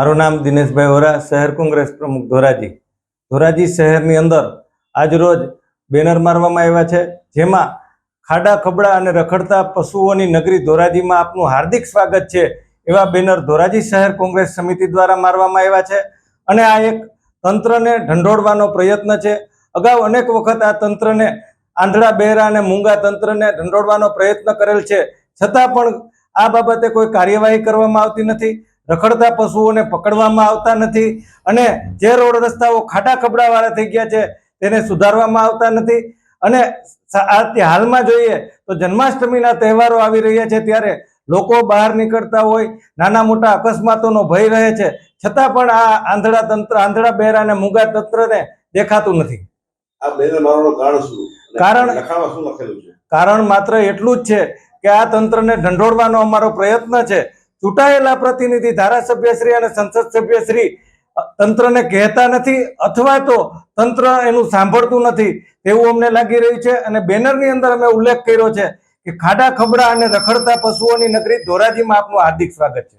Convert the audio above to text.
મારું નામ દિનેશભાઈ વોરા, શહેર કોંગ્રેસ પ્રમુખ ધોરાજી। ધોરાજી શહેરની અંદર આજરોજ બેનર મારવામાં આવ્યા છે, જેમાં ખાડા ખબડા અને રખડતા પશુઓની નગરી ધોરાજીમાં આપનું હાર્દિક સ્વાગત છે એવા બેનર ધોરાજી શહેર કોંગ્રેસ સમિતિ દ્વારા મારવામાં આવ્યા છે। અને આ એક તંત્રને ઢંઢોળવાનો પ્રયત્ન છે। અગાઉ અનેક વખત આ તંત્રને આંધળા બહેરા અને મૂંગા તંત્રને ઢંઢોળવાનો પ્રયત્ન કરેલ છે, છતાં પણ આ બાબતે કોઈ કાર્યવાહી કરવામાં આવતી નથી। રખડતા પશુઓને પકડવામાં આવતા નથી અને જે રોડ રસ્તાઓ ખાડા ખબડાવાળા થઈ ગયા છે તેને સુધારવામાં આવતા નથી। અને હાલમાં જોઈએ તો જન્માષ્ટમીના તહેવારો આવી રહ્યા છે, ત્યારે લોકો બહાર નીકળતા હોય, નાના મોટા અકસ્માતોનો ભય રહે છે, છતાં પણ આ આંધળા બહેરા અને મૂંગા તંત્રને દેખાતું નથી। આ બેનર મારવાનું કારણ શું? લખાણમાં શું લખેલું છે? કારણ માત્ર એટલું જ છે કે આ તંત્રને ઢંઢોળવાનો અમારો પ્રયત્ન છે। ચૂંટાયેલા પ્રતિનિધિ ધારાસભ્યશ્રી અને સંસદ સભ્યશ્રી તંત્રને કહેતા નથી અથવા તો તંત્ર એનું સાંભળતું નથી તેવું અમને લાગી રહ્યું છે। અને બેનરની અંદર અમે ઉલ્લેખ કર્યો છે કે ખાડા ખબડા અને રખડતા પશુઓની નગરી ધોરાજીમાં આપનું હાર્દિક સ્વાગત છે।